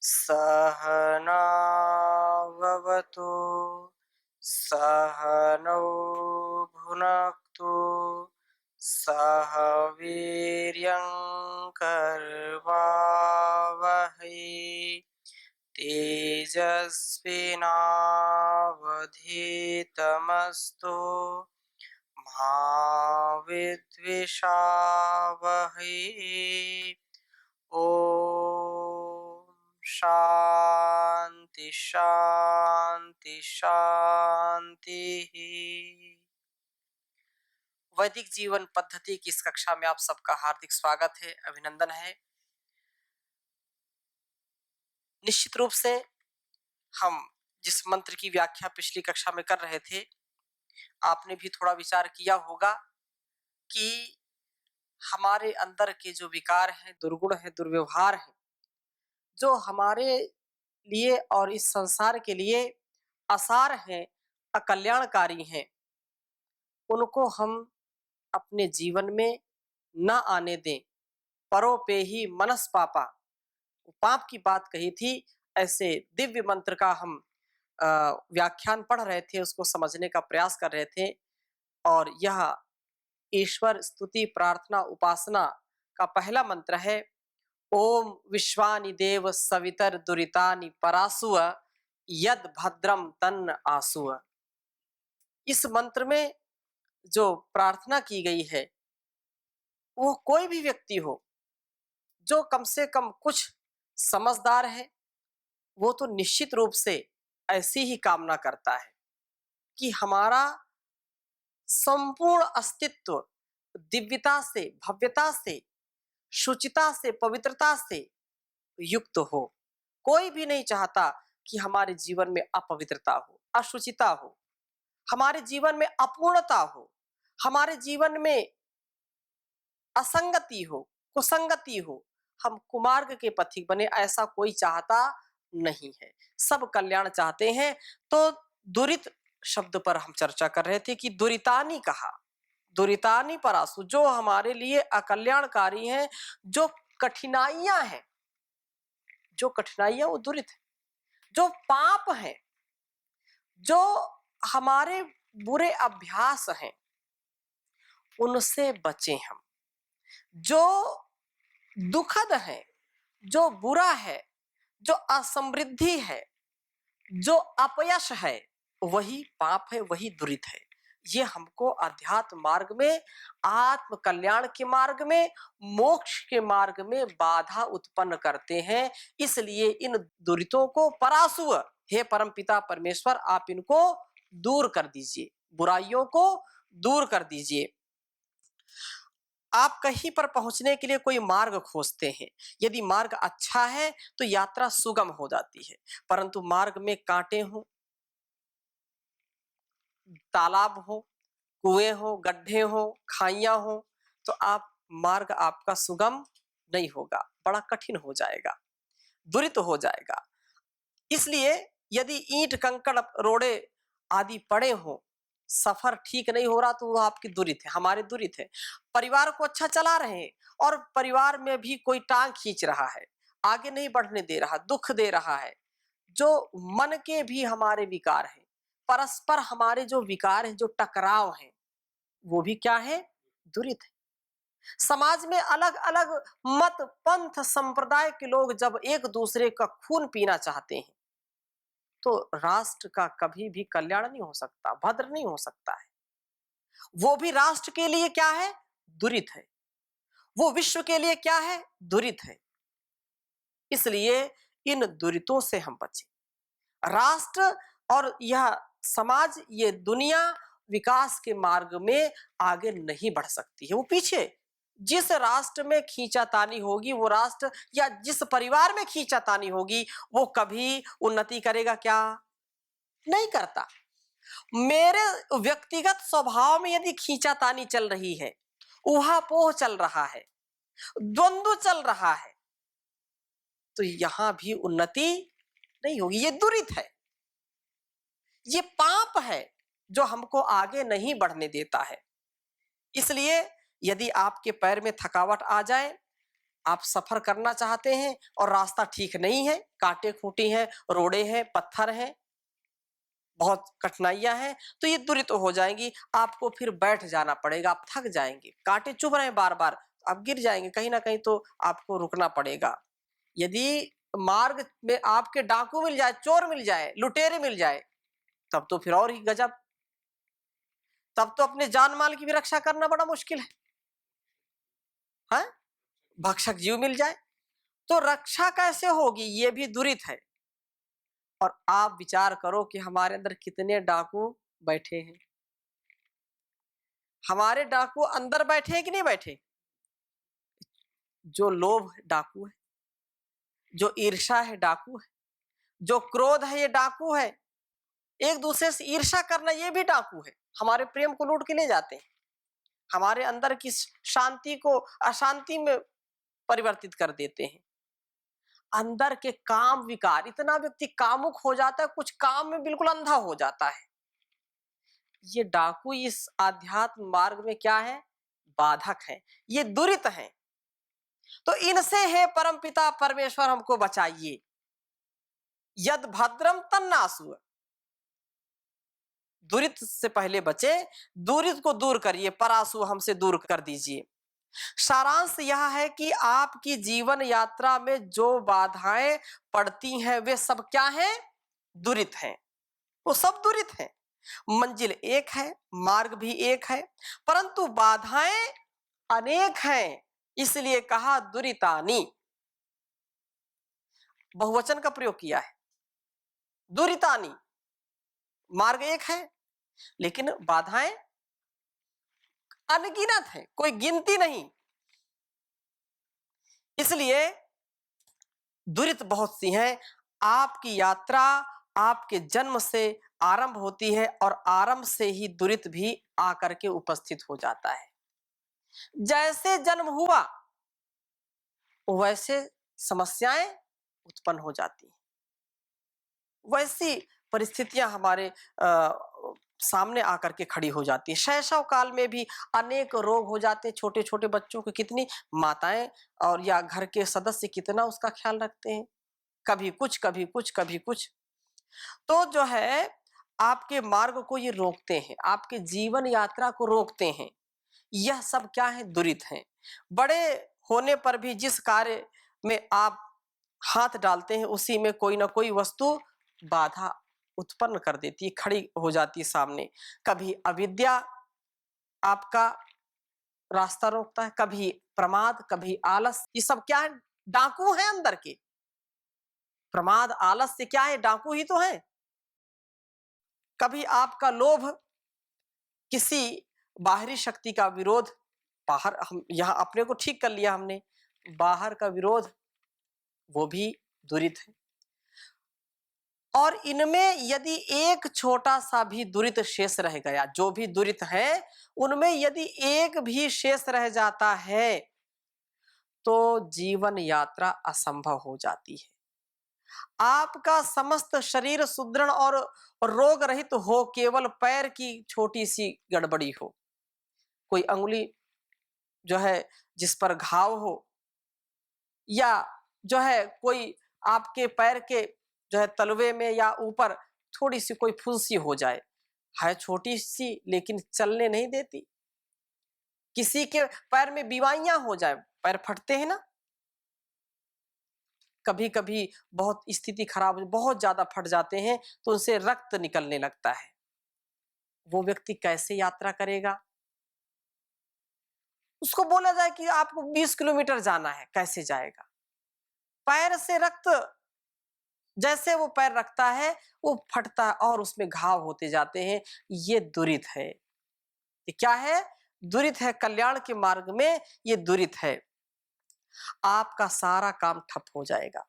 सहनाववतु सहनौ भुनक्तु सह वीर्यं करवावहै तेजस्विनावधीतमस्तु मा विद्विषावहै। ओम शांति शांति शांति। वैदिक जीवन पद्धति की इस कक्षा में आप सबका हार्दिक स्वागत है, अभिनंदन है। निश्चित रूप से हम जिस मंत्र की व्याख्या पिछली कक्षा में कर रहे थे, आपने भी थोड़ा विचार किया होगा कि हमारे अंदर के जो विकार हैं, दुर्गुण हैं, दुर्व्यवहार हैं, जो हमारे लिए और इस संसार के लिए आसार हैं, अकल्याणकारी हैं, उनको हम अपने जीवन में न आने दें। परोपे ही मनस पापा, पाप की बात कही थी। ऐसे दिव्य मंत्र का हम व्याख्यान पढ़ रहे थे, उसको समझने का प्रयास कर रहे थे। और यह ईश्वर स्तुति प्रार्थना उपासना का पहला मंत्र है। ओम विश्वानि देव सवितर दुरितानि परासुव यद भद्रम तन्न आसुव। इस मंत्र में जो प्रार्थना की गई है, वो कोई भी व्यक्ति हो जो कम से कम कुछ समझदार है, वो तो निश्चित रूप से ऐसी ही कामना करता है कि हमारा संपूर्ण अस्तित्व दिव्यता से, भव्यता से, शुचिता से, पवित्रता से युक्त हो। कोई भी नहीं चाहता कि हमारे जीवन में अपवित्रता हो, अशुचिता हो, हमारे जीवन में अपूर्णता हो, हमारे जीवन में असंगति हो, कुसंगति हो, हम कुमार्ग के पथिक बने, ऐसा कोई चाहता नहीं है। सब कल्याण चाहते हैं। तो दुरित शब्द पर हम चर्चा कर रहे थे कि दुरितानी कहा, दुरितानी परासु, जो हमारे लिए अकल्याणकारी हैं, जो कठिनाइयां हैं, जो कठिनाइयां वो दुरित है। जो पाप है, जो हमारे बुरे अभ्यास हैं, उनसे बचें हम। जो दुखद है, जो बुरा है, जो असमृद्धि है, जो अपयश है, वही पाप है, वही दुरित है। ये हमको अध्यात्म मार्ग में, आत्म कल्याण के मार्ग में, मोक्ष के मार्ग में बाधा उत्पन्न करते हैं। इसलिए इन दुरितों को परासुव, हे परमपिता परमेश्वर, आप इनको दूर कर दीजिए, बुराइयों को दूर कर दीजिए। आप कहीं पर पहुंचने के लिए कोई मार्ग खोजते हैं। यदि मार्ग अच्छा है तो यात्रा सुगम हो जाती है, परंतु मार्ग में कांटे हो, तालाब हो, कुएं हो, गड्ढे हो, खाइयां हो, तो मार्ग आपका सुगम नहीं होगा, बड़ा कठिन हो जाएगा, दुरित हो जाएगा। इसलिए यदि ईंट कंकड़ रोड़े आदि पड़े हो, सफर ठीक नहीं हो रहा, तो वो आपकी दुरित है, हमारे दुरित है। परिवार को अच्छा चला रहे हैं और परिवार में भी कोई टांग खींच रहा है, आगे नहीं बढ़ने दे रहा, दुख दे रहा है। जो मन के भी हमारे विकार हैं, परस्पर हमारे जो विकार हैं, जो टकराव हैं, वो भी क्या है? दुरित है। समाज में अलग अलग मत पंथ संप्रदाय के लोग जब एक दूसरे का खून पीना चाहते हैं, तो राष्ट्र का कभी भी कल्याण नहीं हो सकता, भद्र नहीं हो सकता है। वो भी राष्ट्र के लिए क्या है? दुरित है। वो विश्व के लिए क्या है? दुरित है। इसलिए इन दुरितों से हम बचें। राष्ट्र और यह समाज, ये दुनिया विकास के मार्ग में आगे नहीं बढ़ सकती है, वो पीछे। जिस राष्ट्र में खींचातानी होगी, वो राष्ट्र या जिस परिवार में खींचातानी होगी, वो कभी उन्नति करेगा क्या? नहीं करता। मेरे व्यक्तिगत स्वभाव में यदि खींचातानी चल रही है, ऊहापोह चल रहा है, द्वंद्व चल रहा है, तो यहां भी उन्नति नहीं होगी। ये दुरित है, ये पाप है जो हमको आगे नहीं बढ़ने देता है। इसलिए यदि आपके पैर में थकावट आ जाए, आप सफर करना चाहते हैं और रास्ता ठीक नहीं है, कांटे खूंटी हैं, रोड़े हैं, पत्थर हैं, बहुत कठिनाइयां हैं, तो ये दूरी तो हो जाएंगी। आपको फिर बैठ जाना पड़ेगा, आप थक जाएंगे, कांटे चुभ रहे हैं बार बार, आप गिर जाएंगे, कहीं ना कहीं तो आपको रुकना पड़ेगा। यदि मार्ग में आपके डाकू मिल जाए, चोर मिल जाए, लुटेरे मिल जाए, तब तो फिर और ही गजब। तब तो अपने जान माल की भी रक्षा करना बड़ा मुश्किल है। भक्षक जीव मिल जाए तो रक्षा कैसे होगी, ये भी दुरित है। और आप विचार करो कि हमारे अंदर कितने डाकू बैठे हैं। हमारे डाकू अंदर बैठे हैं कि नहीं बैठे? जो लोभ है डाकू है, जो ईर्ष्या है डाकू है, जो क्रोध है ये डाकू है, एक दूसरे से ईर्ष्या करना ये भी डाकू है। हमारे प्रेम को लूट के ले जाते हैं, हमारे अंदर की शांति को अशांति में परिवर्तित कर देते हैं। अंदर के काम विकार, इतना व्यक्ति कामुक हो जाता है, कुछ काम में बिल्कुल अंधा हो जाता है। ये डाकू इस आध्यात्म मार्ग में क्या है? बाधक है, ये दुरित है। तो इनसे है परमपिता परमेश्वर हमको बचाइए। यद भद्रम तन्नासु, दुरित से पहले बचे, दुरित को दूर करिए, परासु हमसे दूर कर दीजिए। सारांश यह है कि आपकी जीवन यात्रा में जो बाधाएं पड़ती हैं वे सब क्या हैं? दुरित हैं। वो सब दुरित हैं। मंजिल एक है, मार्ग भी एक है, परंतु बाधाएं अनेक हैं, इसलिए कहा दुरितानी। बहुवचन का प्रयोग किया है, दुरितानी। मार्ग एक है लेकिन बाधाएं अनगिनत हैं, कोई गिनती नहीं। इसलिए दुरित बहुत सी हैं। आपकी यात्रा आपके जन्म से आरंभ होती है और आरंभ से ही दुरित भी आकर के उपस्थित हो जाता है। जैसे जन्म हुआ वैसे समस्याएं उत्पन्न हो जाती हैं, वैसी परिस्थितियां हमारे सामने आकर के खड़ी हो जाती है। शैशव काल में भी अनेक रोग हो जाते हैं। छोटे छोटे बच्चों को कितनी माताएं और या घर के सदस्य कितना उसका ख्याल रखते हैं, कभी कुछ कभी कुछ कभी कुछ। तो जो है आपके मार्ग को ये रोकते हैं, आपके जीवन यात्रा को रोकते हैं। यह सब क्या है? दुरित हैं। बड़े होने पर भी जिस कार्य में आप हाथ डालते हैं उसी में कोई ना कोई वस्तु बाधा उत्पन्न कर देती है, खड़ी हो जाती है सामने। कभी अविद्या आपका रास्ता रोकता है, कभी प्रमाद, कभी आलस। ये सब क्या है? डाकू हैं अंदर के। प्रमाद आलस से क्या है? डाकू ही तो है। कभी आपका लोभ किसी बाहरी शक्ति का विरोध, बाहर हम यहाँ अपने को ठीक कर लिया हमने, बाहर का विरोध वो भी दुरित है। और इनमें यदि एक छोटा सा भी दुरित शेष रह गया, जो भी दुरित है उनमें यदि एक भी शेष रह जाता है तो जीवन यात्रा असंभव हो जाती है। आपका समस्त शरीर सुदृढ़ और रोग रहित हो, केवल पैर की छोटी सी गड़बड़ी हो, कोई अंगुली जो है जिस पर घाव हो, या जो है कोई आपके पैर के जो है तलवे में या ऊपर थोड़ी सी कोई फुंसी हो जाए, है छोटी सी लेकिन चलने नहीं देती। किसी के पैर में बीमारियां हो जाए, पैर फटते हैं ना, कभी कभी बहुत स्थिति खराब, बहुत ज्यादा फट जाते हैं तो उनसे रक्त निकलने लगता है। वो व्यक्ति कैसे यात्रा करेगा? उसको बोला जाए कि आपको 20 किलोमीटर जाना है, कैसे जाएगा? पैर से रक्त जैसे वो पैर रखता है वो फटता है और उसमें घाव होते जाते हैं। ये दुरित है। ये क्या है? दुरित है। कल्याण के मार्ग में ये दुरित है। आपका सारा काम ठप हो जाएगा।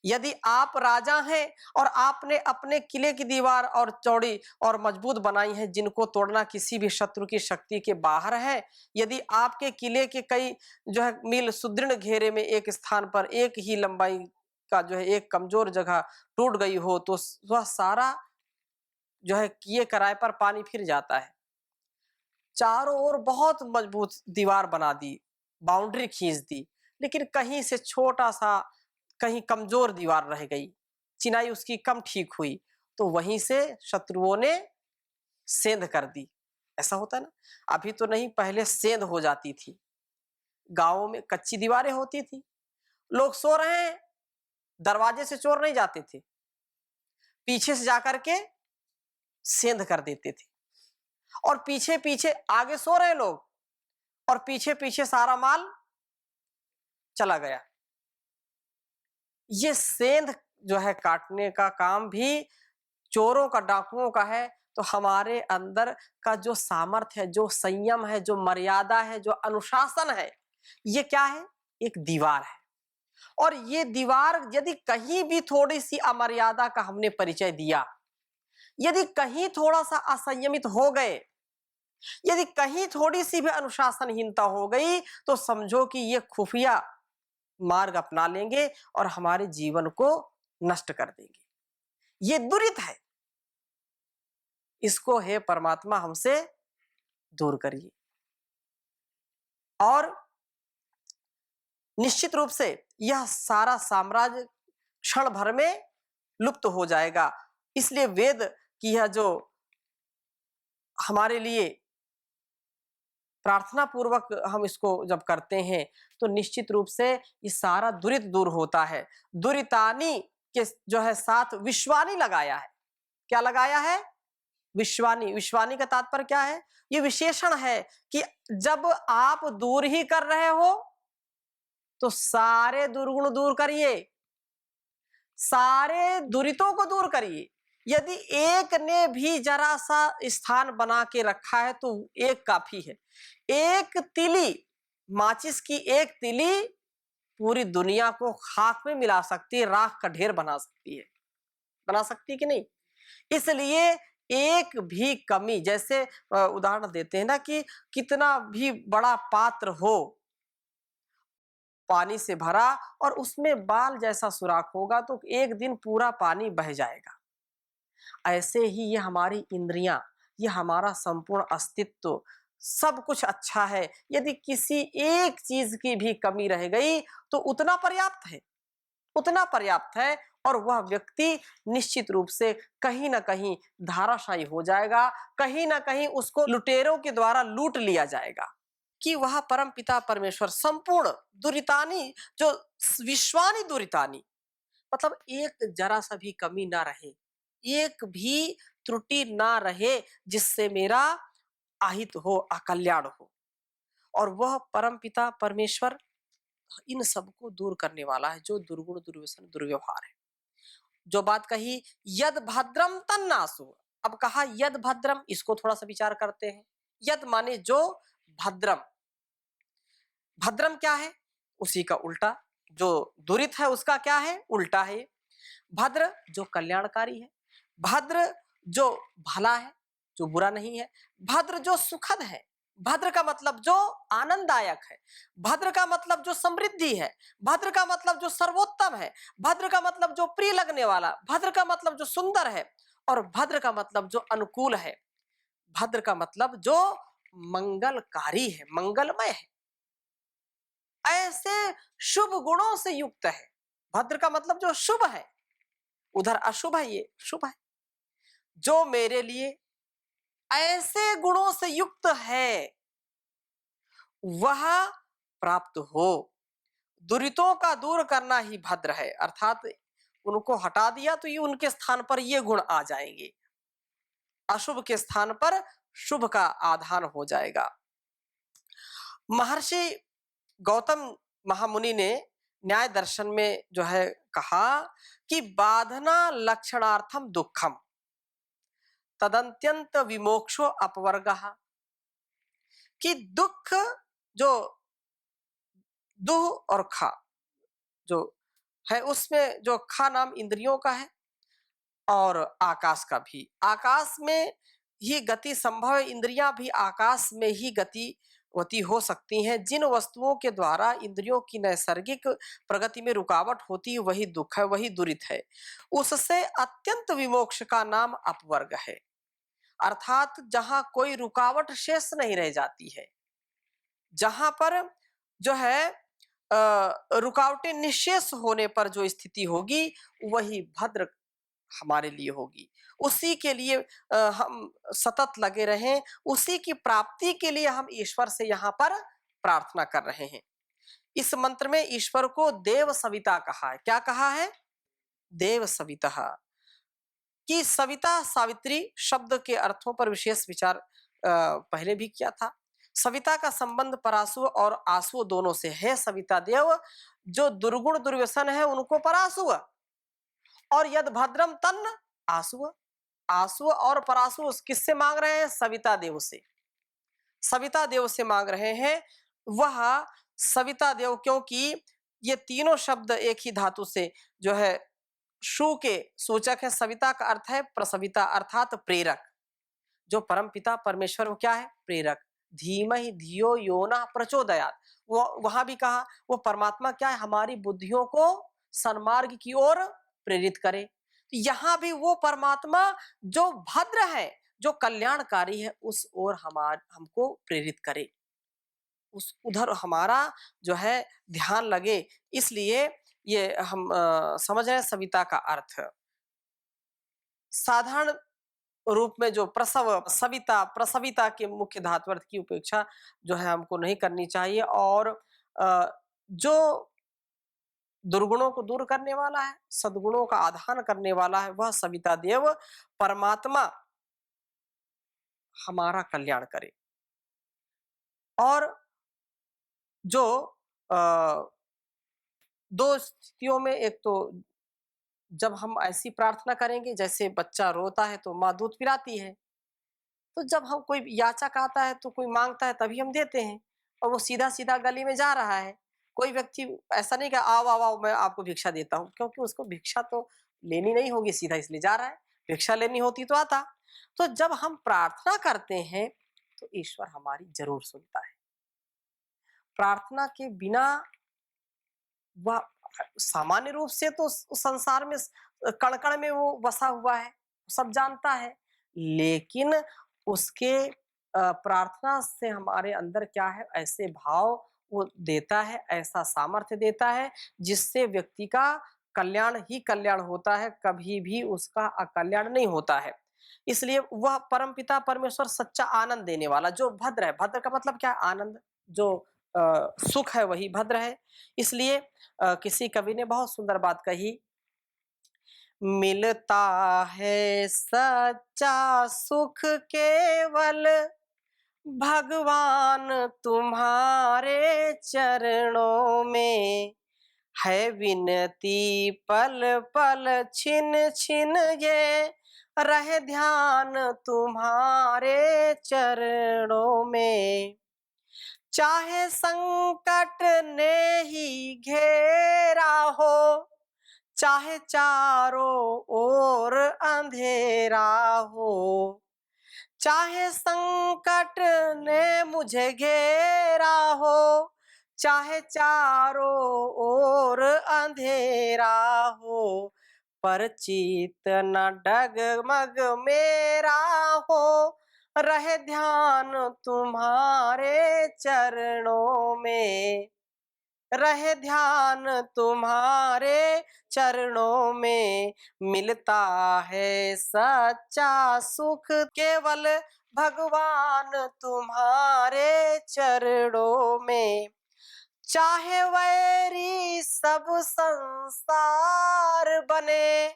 यदि आप राजा हैं और आपने अपने किले की दीवार और चौड़ी और मजबूत बनाई है, जिनको तोड़ना किसी भी शत्रु की शक्ति के बाहर है, यदि आपके किले के कई जो है मील सुदृढ़ घेरे में एक स्थान पर एक ही लंबाई का जो है एक कमजोर जगह टूट गई हो तो वह सारा जो है किए कराए पर पानी फिर जाता है। चारों ओर बहुत मजबूत दीवार बना दी, बाउंड्री खींच दी, लेकिन कहीं से छोटा सा कहीं कमजोर दीवार रह गई, चिनाई उसकी कम ठीक हुई, तो वहीं से शत्रुओं ने सेंध कर दी। ऐसा होता है ना, अभी तो नहीं, पहले सेंध हो जाती थी। गांवों में कच्ची दीवारें होती थी, लोग सो रहे हैं, दरवाजे से चोर नहीं जाते थे, पीछे से जाकर के सेंध कर देते थे, और पीछे पीछे आगे सो रहे लोग और पीछे पीछे सारा माल चला गया। ये सेंध जो है काटने का काम भी चोरों का, डाकुओं का है। तो हमारे अंदर का जो सामर्थ्य है, जो संयम है, जो मर्यादा है, जो अनुशासन है, ये क्या है? एक दीवार है। और ये दीवार यदि कहीं भी थोड़ी सी अमर्यादा का हमने परिचय दिया, यदि कहीं थोड़ा सा असंयमित हो गए, यदि कहीं थोड़ी सी भी अनुशासनहीनता हो गई, तो समझो कि ये खुफिया मार्ग अपना लेंगे और हमारे जीवन को नष्ट कर देंगे। ये दुरित है, इसको हे परमात्मा हमसे दूर करिए। और निश्चित रूप से यह सारा साम्राज्य क्षण भर में लुप्त हो जाएगा। इसलिए वेद की यह जो हमारे लिए प्रार्थना पूर्वक हम इसको जब करते हैं, तो निश्चित रूप से ये सारा दुरित दूर होता है। दुरितानी के जो है साथ विश्वानी लगाया है। क्या लगाया है? विश्वानी। विश्वानी का तात्पर्य क्या है? ये विशेषण है कि जब आप दूर ही कर रहे हो तो सारे दुर्गुण दूर करिए, सारे दुरितों को दूर करिए। यदि एक ने भी जरा सा स्थान बना के रखा है तो एक काफी है। एक तिली, माचिस की एक तिली पूरी दुनिया को खाक में मिला सकती है, राख का ढेर बना सकती है। बना सकती है कि नहीं? इसलिए एक भी कमी, जैसे उदाहरण देते हैं ना कि कितना भी बड़ा पात्र हो पानी से भरा और उसमें बाल जैसा सुराख होगा तो एक दिन पूरा पानी बह जाएगा। ऐसे ही ये हमारी इंद्रियां, ये हमारा संपूर्ण अस्तित्व, सब कुछ अच्छा है, यदि किसी एक चीज की भी कमी रह गई तो उतना पर्याप्त है, उतना पर्याप्त है, और वह व्यक्ति निश्चित रूप से कहीं ना कहीं धाराशायी हो जाएगा, कहीं ना कहीं उसको लुटेरों के द्वारा लूट लिया जाएगा। कि वह परम पिता परमेश्वर संपूर्ण दुरितानी, जो विश्वानी दुरितानी, मतलब एक जरा सा भी कमी ना रहे, एक भी त्रुटि ना रहे जिससे मेरा अहित हो, अकल्याण हो। और वह परम पिता परमेश्वर इन सबको दूर करने वाला है, जो दुर्गुण, दुर्व्यसन, दुर्व्यवहार है। जो बात कही यद भद्रम तन्नासु, अब कहा यद भद्रम, इसको थोड़ा सा विचार करते हैं। यद माने जो, भद्रम, भद्रम क्या है? उसी का उल्टा। जो दुरित है उसका क्या है? उल्टा है। भद्र जो कल्याणकारी है, भद्र जो भला है, जो बुरा नहीं है, भद्र जो सुखद है, भद्र का मतलब जो आनंददायक है, भद्र का मतलब जो समृद्धि है, भद्र का मतलब जो सर्वोत्तम है, भद्र का मतलब जो प्रिय लगने वाला, भद्र का मतलब जो सुंदर है, और भद्र का मतलब जो अनुकूल है, भद्र का मतलब जो मंगलकारी है, मंगलमय है, ऐसे शुभ गुणों से युक्त है। भद्र का मतलब जो शुभ है, उधर अशुभ है, ये शुभ है। जो मेरे लिए ऐसे गुणों से युक्त है वह प्राप्त हो। दुरितों का दूर करना ही भद्र है, अर्थात उनको हटा दिया तो ये उनके स्थान पर ये गुण आ जाएंगे, अशुभ के स्थान पर शुभ का आधान हो जाएगा। महर्षि गौतम महामुनि ने न्याय दर्शन में जो है कहा कि बाधना लक्षणार्थम दुखम तदंत्यंत विमोक्षो अपवर्गः, कि दुख जो दुह और खा जो है, उसमें जो खा नाम इंद्रियों का है और आकाश का भी, आकाश में ही गति संभव है, इंद्रियां भी आकाश में ही गतिवती हो सकती हैं। जिन वस्तुओं के द्वारा इंद्रियों की नैसर्गिक प्रगति में रुकावट होती है वही दुख है, वही दुरित है। उससे अत्यंत विमोक्ष का नाम अपवर्ग है, अर्थात जहां कोई रुकावट शेष नहीं रह जाती है, जहां पर जो है रुकावटें निःशेष होने पर जो स्थिति होगी वही भद्र हमारे लिए होगी। उसी के लिए हम सतत लगे रहें, उसी की प्राप्ति के लिए हम ईश्वर से यहाँ पर प्रार्थना कर रहे हैं। इस मंत्र में ईश्वर को देव सविता कहा है। क्या कहा है? देव सवितः। कि सविता सावित्री शब्द के अर्थों पर विशेष विचार पहले भी किया था। सविता का संबंध परासु और आसु दोनों से है। सविता देव जो दुर्गुण दुर्व्यसन है उनको परासु, और यद भद्रम तन्न आसु। आसु और परासु किससे मांग रहे हैं? सविता देव से। सविता देव से मांग रहे हैं। वह सविता देव, क्योंकि ये तीनों शब्द एक ही धातु से जो है शु के सूचक है। सविता का अर्थ है प्रसविता अर्थात प्रेरक। जो परम पिता परमेश्वर वो क्या है? प्रेरक। धीमहि धियो यो नः प्रचोदयात्। वो वहां भी कहा वो परमात्मा क्या है? हमारी बुद्धियों को सन्मार्ग की ओर प्रेरित करे। यहाँ भी वो परमात्मा जो भद्र है, जो कल्याणकारी है, उस ओर हमको प्रेरित करे, उस उधर हमारा जो है ध्यान लगे। इसलिए ये हम समझ रहे हैं सविता का अर्थ। साधारण रूप में जो प्रसव सविता प्रसविता के मुख्य धात्वर्थ की उपेक्षा जो है हमको नहीं करनी चाहिए। और जो दुर्गुणों को दूर करने वाला है, सद्गुणों का आधान करने वाला है, वह सविता देव परमात्मा हमारा कल्याण करे। और जो अ, दो स्थितियों में, एक तो जब हम ऐसी प्रार्थना करेंगे, जैसे बच्चा रोता है तो माँ दूध पिलाती है, तो जब हम कोई याचक आता है तो कोई मांगता है तभी हम देते हैं। और वो सीधा सीधा गली में जा रहा है, कोई व्यक्ति ऐसा नहीं कि आओ आओ आओ मैं आपको भिक्षा देता हूँ, क्योंकि उसको भिक्षा तो लेनी नहीं होगी, सीधा इसलिए जा रहा है। भिक्षा लेनी होती तो आता। तो जब हम प्रार्थना करते हैं तो ईश्वर हमारी जरूर सुनता है। प्रार्थना के बिना वह सामान्य रूप से तो संसार में कण-कण में वो बसा हुआ है, सब जानता है। लेकिन उसके प्रार्थना से हमारे अंदर क्या है? ऐसे भाव वो देता है, ऐसा सामर्थ्य देता है, जिससे व्यक्ति का कल्याण ही कल्याण होता है, कभी भी उसका अकल्याण नहीं होता है। इसलिए वह परमपिता परमेश्वर सच्चा आनंद देने वाला जो भद्र है। भद्र का मतलब क्या है? आनंद। जो सुख है वही भद्र है। इसलिए किसी कवि ने बहुत सुंदर बात कही, मिलता है सच्चा सुख केवल भगवान तुम्हारे चरणों में, है विनती पल पल छिन छिन ये, रहे ध्यान तुम्हारे चरणों में। चाहे संकट ने ही घेरा हो, चाहे चारों ओर अंधेरा हो, चाहे संकट ने मुझे घेरा हो, चाहे चारों ओर अंधेरा हो, पर चित न डगमग मेरा हो, रहे ध्यान तुम्हारे चरणों में, रहे ध्यान तुम्हारे चरणों में। मिलता है सच्चा सुख केवल भगवान तुम्हारे चरणों में। चाहे वैरी सब संसार बने,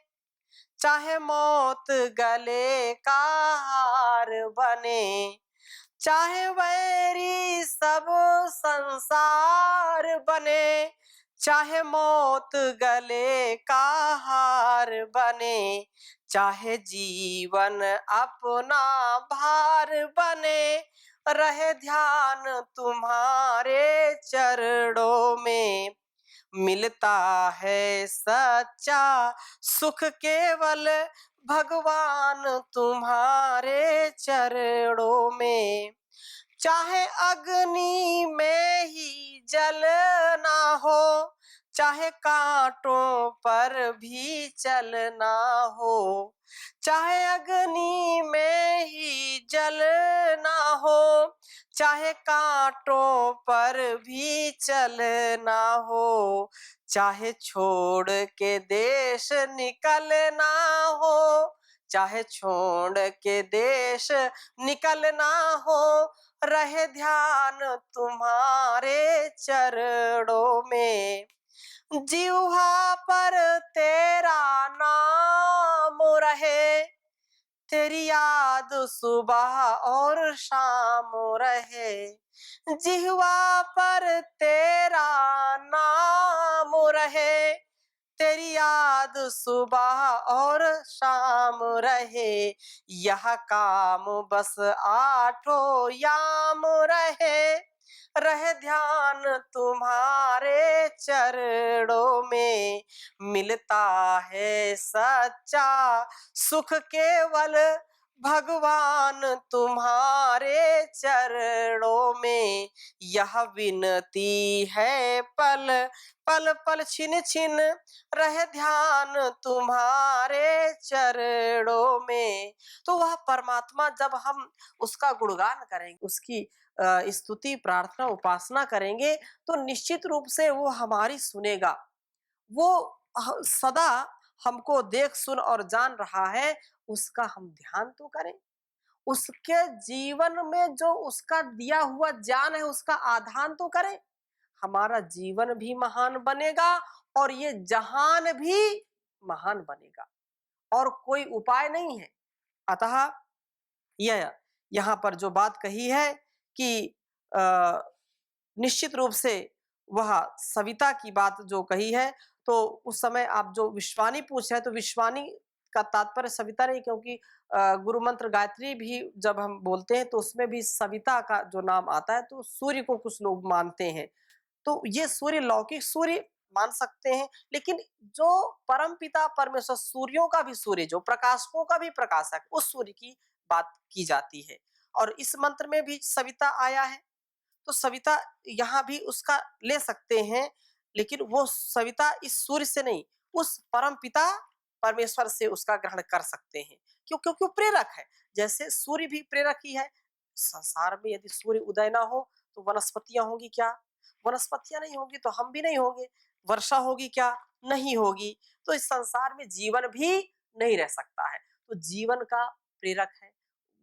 चाहे मौत गले का हार बने, चाहे वैरी सब संसार बने, चाहे मौत गले का हार बने, चाहे जीवन अपना भार बने, रहे ध्यान तुम्हारे चरणों में। मिलता है सच्चा सुख केवल भगवान तुम्हारे चरणों में। चाहे अग्नि में ही जलना हो, चाहे कांटों पर भी चलना हो, चाहे अग्नि में ही जलना हो, चाहे कांटों पर भी चलना हो, चाहे छोड़ के देश निकलना हो, चाहे छोड़ के देश निकलना हो, रहे ध्यान तुम्हारे चरणों में, जिह्वा पर तेरा नाम रहे, तेरी याद सुबह और शाम रहे, जिह्वा पर तेरा नाम रहे, तेरी याद सुबह और शाम रहे, यह काम बस आठों याम रहे, रहे ध्यान तुम्हारे चरणों में, मिलता है सच्चा सुख केवल भगवान तुम्हारे चरणों में, यह विनती है पल पल पल छिन छिन, रहे ध्यान तुम्हारे चरणों में। तो वह परमात्मा जब हम उसका गुणगान करेंगे, उसकी स्तुति प्रार्थना उपासना करेंगे, तो निश्चित रूप से वो हमारी सुनेगा। वो सदा हमको देख सुन और जान रहा है, उसका हम ध्यान तो करें। उसके जीवन में जो उसका दिया हुआ ज्ञान है, उसका आधान तो करें। हमारा जीवन भी महान बनेगा और ये जहान भी महान बनेगा, और कोई उपाय नहीं है। अतः यह यहाँ पर जो बात कही है कि निश्चित रूप से वह सविता की बात जो कही है, तो उस समय आप जो विश्वानी पूछ रहे हैं, तो विश्वानी का तात्पर्य सविता नहीं, क्योंकि गुरु मंत्र गायत्री भी जब हम बोलते हैं तो उसमें भी सविता का जो नाम आता है, तो सूर्य को कुछ लोग मानते हैं। तो ये सूर्य लौकिक सूर्य मान सकते हैं, लेकिन जो परम पिता परमेश्वर, सूर्यों का भी सूर्य, जो प्रकाशकों का भी प्रकाशक, उस सूर्य की बात की जाती है। और इस मंत्र में भी सविता आया है, तो सविता यहाँ भी उसका ले सकते हैं, लेकिन वो सविता इस सूर्य से नहीं, उस परम पिता परमेश्वर से उसका ग्रहण कर सकते हैं। क्यों? क्योंकि वो प्रेरक है। जैसे सूर्य भी प्रेरक ही है। संसार में यदि सूर्य उदय ना हो तो वनस्पतियां होंगी क्या? वनस्पतियां नहीं होंगी तो हम भी नहीं होंगे। वर्षा होगी क्या? नहीं होगी। तो इस संसार में जीवन भी नहीं रह सकता है। तो जीवन का प्रेरक है।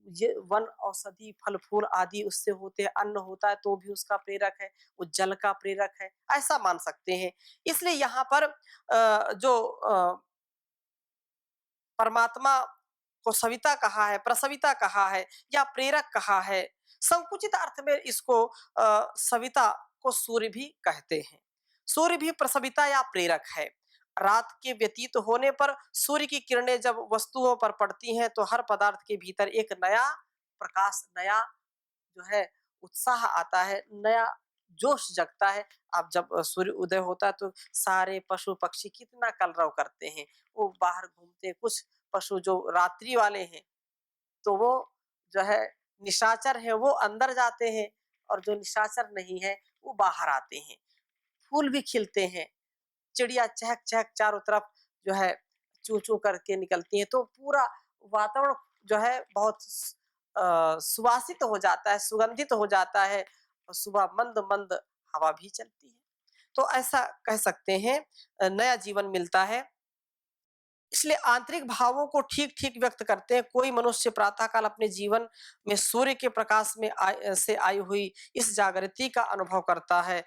ये वन औषधि फल फूल आदि उससे होते हैं, अन्न होता है तो भी उसका प्रेरक है, वो जल का प्रेरक है, ऐसा मान सकते हैं। इसलिए यहाँ पर जो परमात्मा को सविता कहा है, प्रसविता कहा है या प्रेरक कहा है, संकुचित अर्थ में इसको सविता को सूर्य भी कहते हैं। सूर्य भी प्रसविता या प्रेरक है। रात के व्यतीत होने पर सूर्य की किरणें जब वस्तुओं पर पड़ती हैं, तो हर पदार्थ के भीतर एक नया प्रकाश, नया जो है उत्साह आता है, नया जोश जगता है। अब जब सूर्य उदय होता है तो सारे पशु पक्षी कितना कलरव करते हैं, वो बाहर घूमते हैं। कुछ पशु जो रात्रि वाले हैं, तो वो जो है निशाचर है, वो अंदर जाते हैं, और जो निशाचर नहीं है वो बाहर आते हैं। फूल भी खिलते हैं, चिड़िया चहक चहक चारों तरफ जो है चू चू करके निकलती है, तो पूरा वातावरण जो है बहुत सुवासित हो जाता है, सुगंधित हो जाता है, और सुबह मंद मंद हवा भी चलती है। तो ऐसा कह सकते हैं नया जीवन मिलता है। इसलिए आंतरिक भावों को ठीक ठीक व्यक्त करते हैं। कोई मनुष्य प्रातःकाल अपने जीवन में सूर्य के प्रकाश में से आई हुई इस जागृति का अनुभव करता है।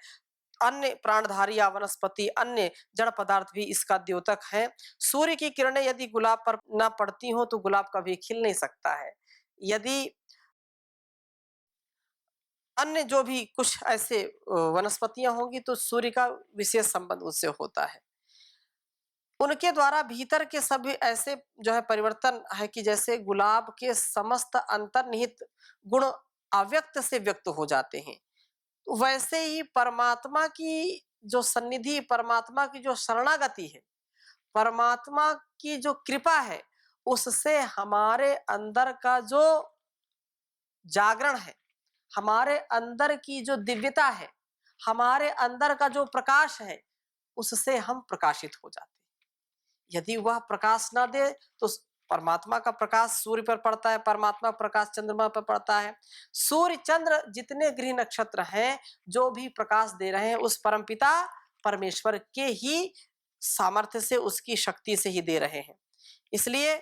अन्य प्राणधारी या वनस्पति, अन्य जड़ पदार्थ भी इसका द्योतक है। सूर्य की किरणें यदि गुलाब पर ना पड़ती हो तो गुलाब कभी खिल नहीं सकता है। यदि अन्य जो भी कुछ ऐसे वनस्पतियां होंगी तो सूर्य का विशेष संबंध उससे होता है। उनके द्वारा भीतर के सभी ऐसे जो है परिवर्तन है कि जैसे गुलाब के समस्त अंतर्निहित गुण अव्यक्त से व्यक्त हो जाते हैं। तो वैसे ही परमात्मा की जो सन्निधि, परमात्मा की जो शरणागति है, परमात्मा की जो कृपा है, उससे हमारे अंदर का जो जागरण है, हमारे अंदर की जो दिव्यता है, हमारे अंदर का जो प्रकाश है, उससे हम प्रकाशित हो जाते हैं। यदि वह प्रकाश ना दे तो परमात्मा का प्रकाश सूर्य पर पड़ता है, परमात्मा का प्रकाश चंद्रमा पर पड़ता है। सूर्य चंद्र जितने ग्रह नक्षत्र हैं, जो भी प्रकाश दे रहे हैं उस परमपिता परमेश्वर के ही सामर्थ्य से, उसकी शक्ति से ही दे रहे हैं। इसलिए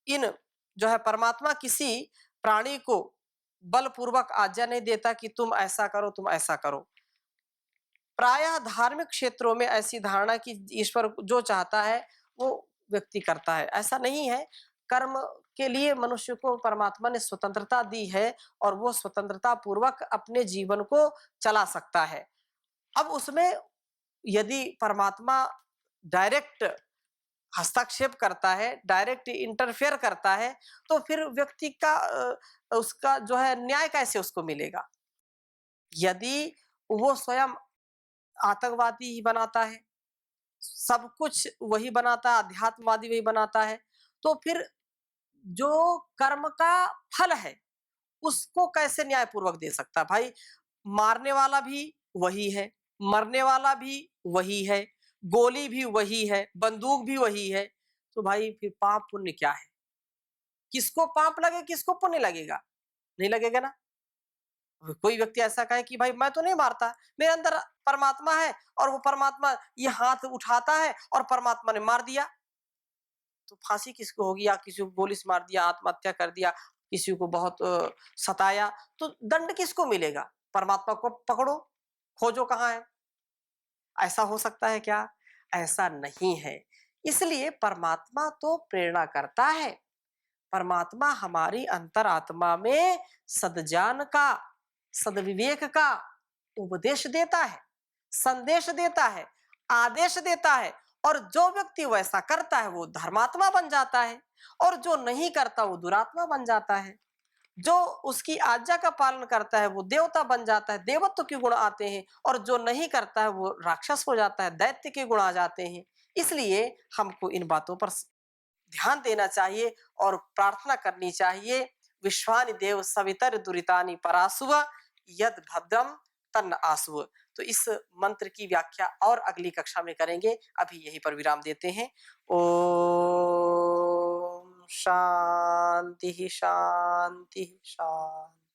इन जो है परमात्मा किसी प्राणी को बलपूर्वक आज्ञा नहीं देता कि तुम ऐसा करो, तुम ऐसा करो। प्रायः धार्मिक क्षेत्रों में ऐसी धारणा कि ईश्वर जो चाहता है वो व्यक्ति करता है, ऐसा नहीं है। कर्म के लिए मनुष्य को परमात्मा ने स्वतंत्रता दी है और वो स्वतंत्रता पूर्वक अपने जीवन को चला सकता है। अब उसमें यदि परमात्मा डायरेक्ट हस्तक्षेप करता है, डायरेक्ट इंटरफेयर करता है, तो फिर व्यक्ति का उसका जो है न्याय कैसे उसको मिलेगा? यदि वो स्वयं आतंकवादी ही बनाता है, सब कुछ वही बनाता है, अध्यात्मवादी वही बनाता है, तो फिर जो कर्म का फल है, उसको कैसे न्यायपूर्वक दे सकता है? भाई, मारने वाला भी वही है, मरने वाला भी वही है, गोली भी वही है, बंदूक भी वही है, तो भाई फिर पाप पुण्य क्या है? किसको पाप लगे, किसको पुण्य लगेगा? नहीं लगेगा ना। कोई व्यक्ति ऐसा कहे कि भाई मैं तो नहीं मारता, मेरे अंदर परमात्मा है और वो परमात्मा ये हाथ उठाता है और परमात्मा ने मार दिया, तो फांसी किसको होगी? या किसी को गोली से मार दिया, आत्महत्या कर दिया, किसी को बहुत सताया, तो दंड किसको मिलेगा? परमात्मा को पकड़ो, खोजो कहाँ है। ऐसा हो सकता है क्या? ऐसा नहीं है। इसलिए परमात्मा तो प्रेरणा करता है, परमात्मा हमारी अंतरात्मा में सद्ज्ञान का, सद्विवेक का उपदेश देता है, संदेश देता है, आदेश देता है, और जो व्यक्ति वैसा करता है वो धर्मात्मा बन जाता है और जो नहीं करता वो दुरात्मा बन जाता है। जो उसकी आज्ञा का पालन करता है वो देवता बन जाता है, देवत्व के गुण आते हैं, और जो नहीं करता है वो राक्षस हो जाता है, दैत्य के गुण आ जाते हैं। इसलिए हमको इन बातों पर ध्यान देना चाहिए और प्रार्थना करनी चाहिए। विश्वानि देव सवितर दुरितानि परासुव यद भद्रम तन्न आसुव। तो इस मंत्र की व्याख्या और अगली कक्षा में करेंगे। अभी यहीं पर विराम देते हैं। ओम शांति शांति शांति।